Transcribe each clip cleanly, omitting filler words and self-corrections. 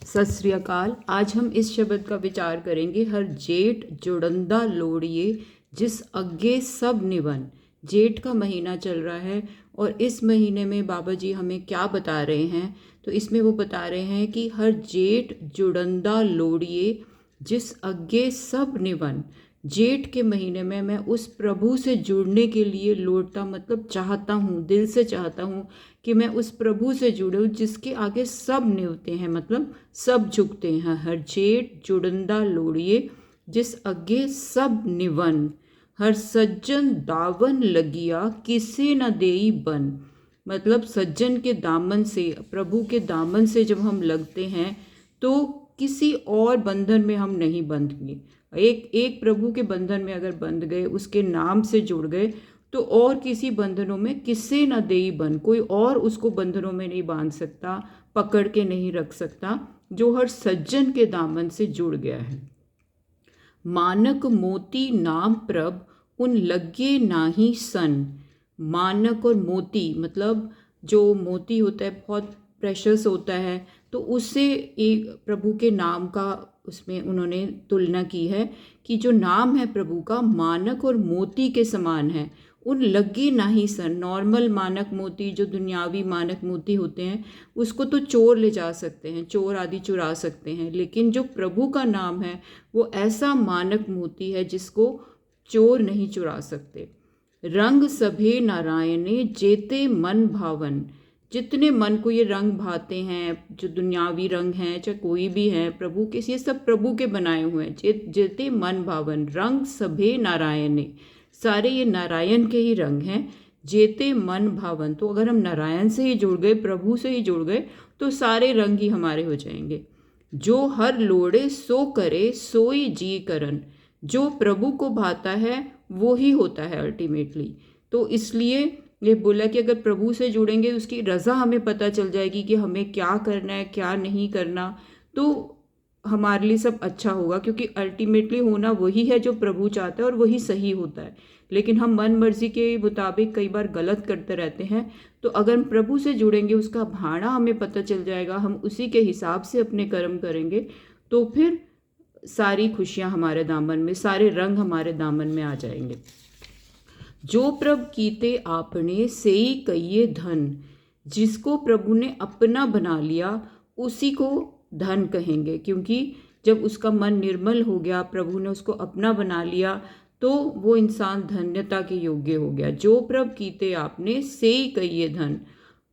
सत श्री अकाल। आज हम इस शब्द का विचार करेंगे। हर जेठ जुड़ंदा लोड़िए जिस अग्गे सब निवन। जेठ का महीना चल रहा है और इस महीने में बाबा जी हमें क्या बता रहे हैं, तो इसमें वो बता रहे हैं कि हर जेठ जुड़ंदा लोड़िए जिस अग्गे सब निवन। जेठ के महीने में मैं उस प्रभु से जुड़ने के लिए लौटता, मतलब चाहता हूँ, दिल से चाहता हूँ कि मैं उस प्रभु से जुड़ूँ जिसके आगे सब निवते हैं, मतलब सब झुकते हैं। हर जेठ जुड़ंदा लोड़िए जिस अग्गे सब निवन। हर सज्जन दावन लगिया किसे न देई बन। मतलब सज्जन के दामन से, प्रभु के दामन से जब हम लगते हैं तो किसी और बंधन में हम नहीं बंधेंगे। एक प्रभु के बंधन में अगर बंध गए, उसके नाम से जुड़ गए, तो और किसी बंधनों में किसे न देई बन। कोई और उसको बंधनों में नहीं बांध सकता, पकड़ के नहीं रख सकता, जो हर सज्जन के दामन से जुड़ गया है। मानक मोती नाम प्रभ उन लगे नाही सन। मानक और मोती, मतलब जो मोती होता है बहुत प्रेशस होता है, तो उससे एक प्रभु के नाम का उसमें उन्होंने तुलना की है कि जो नाम है प्रभु का मानक और मोती के समान है। उन लगे नाही सन। नॉर्मल मानक मोती, जो दुनियावी मानक मोती होते हैं, उसको तो चोर ले जा सकते हैं, चोर आदि चुरा सकते हैं, लेकिन जो प्रभु का नाम है वो ऐसा मानक मोती है जिसको चोर नहीं चुरा सकते। रंग सभे नारायणे जेते मन भावन। जितने मन को ये रंग भाते हैं, जो दुनियावी रंग हैं चाहे कोई भी है, प्रभु के, ये सब प्रभु के बनाए हुए हैं। जेते मन भावन। रंग सभे नारायणे, सारे ये नारायण के ही रंग हैं। जेते मन भावन, तो अगर हम नारायण से ही जुड़ गए, प्रभु से ही जुड़ गए, तो सारे रंग ही हमारे हो जाएंगे। जो हर लोड़े सो करे सोई जी करन। जो प्रभु को भाता है वो ही होता है अल्टीमेटली। तो इसलिए ये बोला कि अगर प्रभु से जुड़ेंगे, उसकी रज़ा हमें पता चल जाएगी कि हमें क्या करना है क्या नहीं करना, तो हमारे लिए सब अच्छा होगा, क्योंकि अल्टीमेटली होना वही है जो प्रभु चाहता है और वही सही होता है। लेकिन हम मन मर्जी के मुताबिक कई बार गलत करते रहते हैं। तो अगर हम प्रभु से जुड़ेंगे, उसका भाड़ा हमें पता चल जाएगा, हम उसी के हिसाब से अपने कर्म करेंगे, तो फिर सारी खुशियाँ हमारे दामन में, सारे रंग हमारे दामन में आ जाएंगे। जो प्रभु कीते आपने सेई कहिए धन। जिसको प्रभु ने अपना बना लिया उसी को धन कहेंगे, क्योंकि जब उसका मन निर्मल हो गया, प्रभु ने उसको अपना बना लिया, तो वो इंसान धन्यता के योग्य हो गया। जो प्रभु कीते आपने सेई कहिए धन।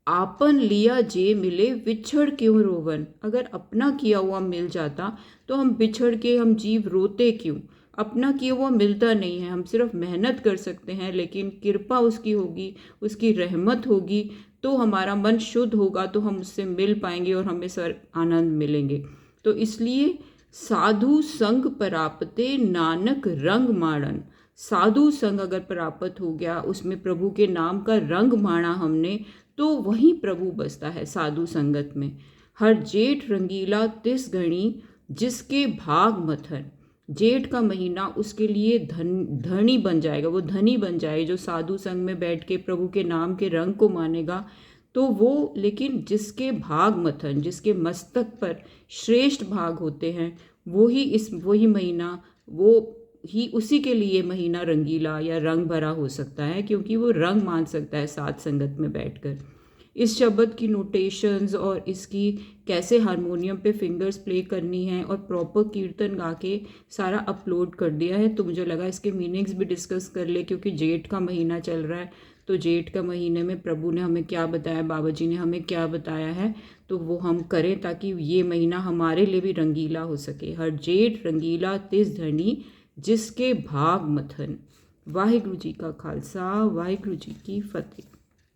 आपन लिया जे मिले विछड़ क्यों रोवन। अगर अपना किया हुआ मिल जाता तो हम बिछड़ के, हम जीव रोते क्यों। अपना किया हुआ मिलता नहीं है, हम सिर्फ मेहनत कर सकते हैं, लेकिन कृपा उसकी होगी, उसकी रहमत होगी, तो हमारा मन शुद्ध होगा, तो हम उससे मिल पाएंगे और हमें सर आनंद मिलेंगे। तो इसलिए साधु संग परापते नानक रंग माणन। साधु संग अगर प्राप्त हो गया, उसमें प्रभु के नाम का रंग माणा हमने, तो वही प्रभु बसता है साधु संगत में। हर जेठ रंगीला तिस घड़ी जिसके भाग मथन। जेठ का महीना उसके लिए धनी बन जाएगा, वो धनी बन जाएगा जो साधु संग में बैठ के प्रभु के नाम के रंग को मानेगा, तो वो, लेकिन जिसके भाग मथन, जिसके मस्तक पर श्रेष्ठ भाग होते हैं, वही महीना, वो ही उसी के लिए महीना रंगीला या रंग भरा हो सकता है, क्योंकि वो रंग मान सकता है साथ संगत में बैठकर। इस शब्द की नोटेशंस और इसकी कैसे हारमोनियम पे फिंगर्स प्ले करनी है और प्रॉपर कीर्तन गा के सारा अपलोड कर दिया है। तो मुझे लगा इसके मीनिंग्स भी डिस्कस कर ले, क्योंकि जेठ का महीना चल रहा है, तो जेठ का महीने में प्रभु ने हमें क्या बताया, बाबा जी ने हमें क्या बताया है, तो वो हम करें ताकि ये महीना हमारे लिए भी रंगीला हो सके। हर जेठ रंगीला तिस धनी जिसके भाग मथन। वाहिगुरु जी का खालसा, वाहिगुरु जी की फतेह।